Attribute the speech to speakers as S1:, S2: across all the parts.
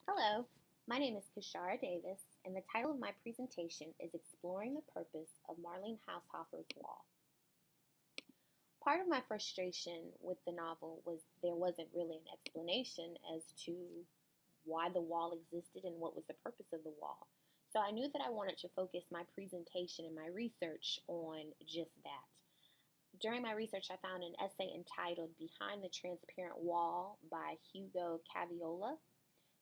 S1: Hello, my name is Kishara Davis, and the title of my presentation is Exploring the Purpose of Marlene Haushofer's Wall. Part of my frustration with the novel was there wasn't really an explanation as to why the wall existed and what was the purpose of the wall. So I knew that I wanted to focus my presentation and my research on just that. During my research, I found an essay entitled Behind the Transparent Wall by Hugo Caviola.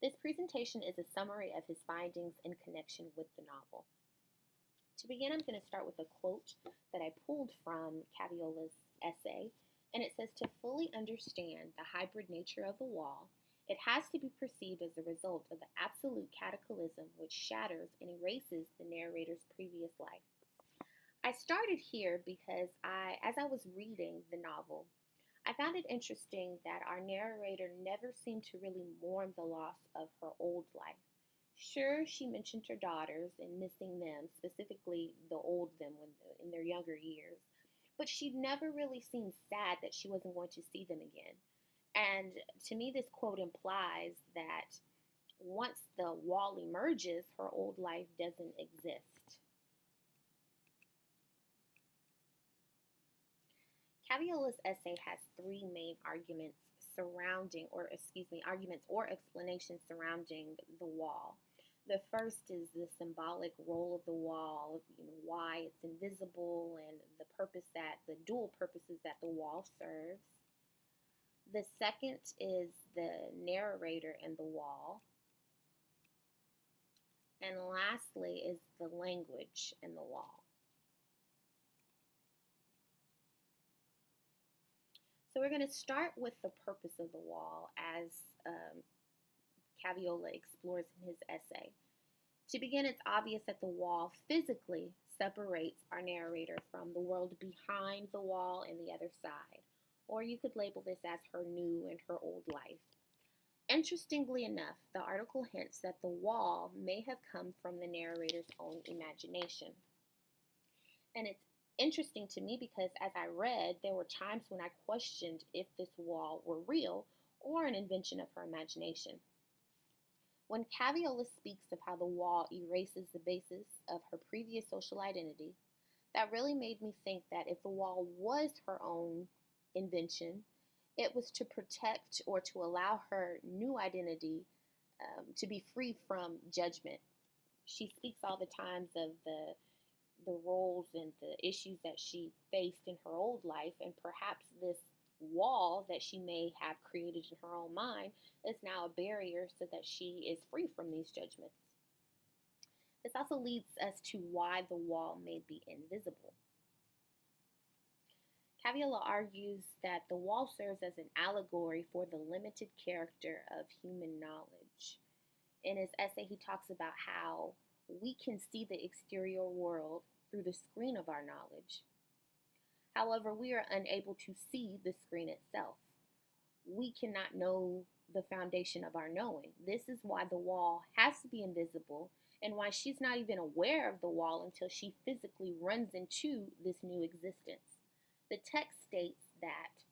S1: This presentation is a summary of his findings in connection with the novel. To begin, I'm going to start with a quote that I pulled from Caviola's essay, and it says, "To fully understand the hybrid nature of the wall, it has to be perceived as a result of the absolute cataclysm which shatters and erases the narrator's previous life." I started here because as I was reading the novel, I found it interesting that our narrator never seemed to really mourn the loss of her old life. Sure, she mentioned her daughters and missing them, specifically the old them in their younger years, but she never really seemed sad that she wasn't going to see them again. And to me, this quote implies that once the wall emerges, her old life doesn't exist. Caviola's essay has three main arguments arguments or explanations surrounding the wall. The first is the symbolic role of the wall, why it's invisible and the dual purposes that the wall serves. The second is the narrator and the wall. And lastly is the language in the wall. So we're going to start with the purpose of the wall as Caviola explores in his essay. To begin, it's obvious that the wall physically separates our narrator from the world behind the wall and the other side, or you could label this as her new and her old life. Interestingly enough, the article hints that the wall may have come from the narrator's own imagination. And it's interesting to me because as I read, there were times when I questioned if this wall were real or an invention of her imagination. When Caviola speaks of how the wall erases the basis of her previous social identity, that really made me think that if the wall was her own invention, it was to protect or to allow her new identity to be free from judgment. She speaks all the times of the roles and the issues that she faced in her old life, and perhaps this wall that she may have created in her own mind is now a barrier so that she is free from these judgments. This also leads us to why the wall may be invisible. Caviola argues that the wall serves as an allegory for the limited character of human knowledge. In his essay, he talks about how we can see the exterior world through the screen of our knowledge. However, we are unable to see the screen itself. We cannot know the foundation of our knowing. This is why the wall has to be invisible and why she's not even aware of the wall until she physically runs into this new existence. The text states that,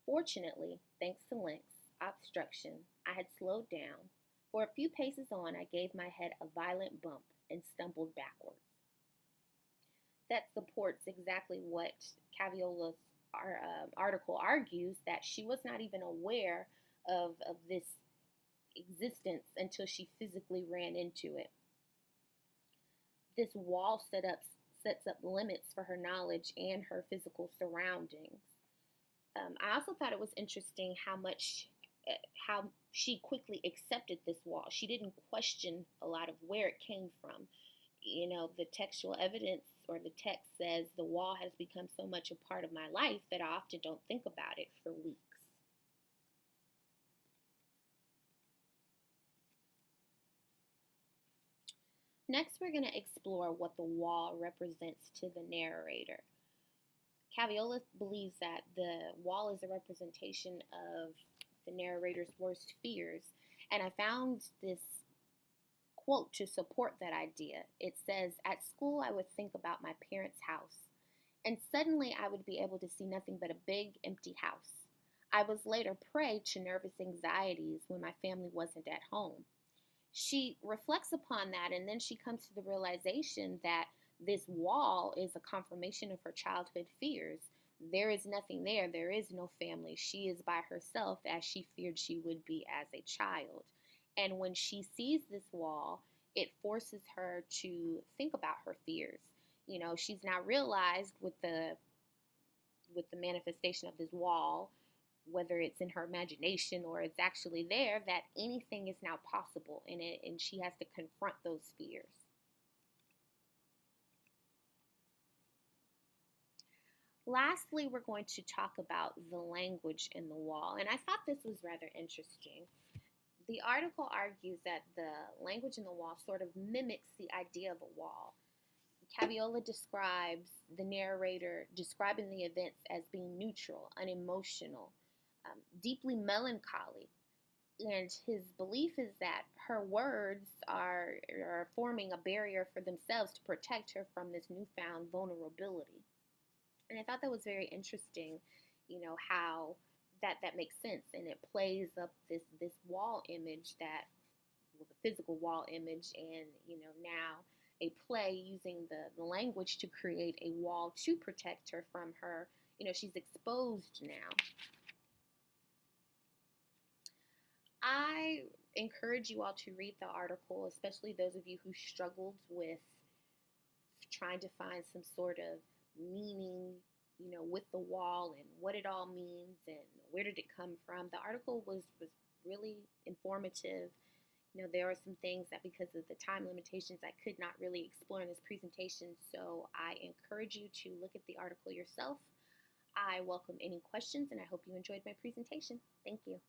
S1: fortunately, thanks to Link's obstruction, I had slowed down. For a few paces on, I gave my head a violent bump and stumbled backwards. That supports exactly what Caviola's article argues, that she was not even aware of this existence until she physically ran into it. This wall sets up limits for her knowledge and her physical surroundings. I also thought it was interesting how she quickly accepted this wall. She didn't question a lot of where it came from. The textual evidence or the text says the wall has become so much a part of my life that I often don't think about it for weeks. Next, we're going to explore what the wall represents to the narrator. Caviola believes that the wall is a representation of the narrator's worst fears, and I found this quote to support that idea. It says, "At school, I would think about my parents' house, and suddenly I would be able to see nothing but a big, empty house. I was later prey to nervous anxieties when my family wasn't at home. she reflects upon that, and then she comes to the realization that this wall is a confirmation of her childhood fears. There is nothing there. There is no family. She is by herself as she feared she would be as a child. And when she sees this wall, it forces her to think about her fears. She's now realized with the manifestation of this wall, whether it's in her imagination or it's actually there, that anything is now possible in it, and she has to confront those fears. Lastly, we're going to talk about the language in the wall, and I thought this was rather interesting. The article argues that the language in the wall sort of mimics the idea of a wall. Caviola describes the narrator describing the events as being neutral, unemotional, deeply melancholy. And his belief is that her words are forming a barrier for themselves to protect her from this newfound vulnerability. And I thought that was very interesting, how that makes sense, and it plays up this wall image that, well, the physical wall image, and now a play using the language to create a wall to protect her from her. She's exposed now. I encourage you all to read the article, especially those of you who struggled with trying to find some sort of meaning, with the wall and what it all means and where did it come from. The article was really informative. There are some things that, because of the time limitations, I could not really explore in this presentation, so I encourage you to look at the article yourself. I welcome any questions, and I hope you enjoyed my presentation. Thank you.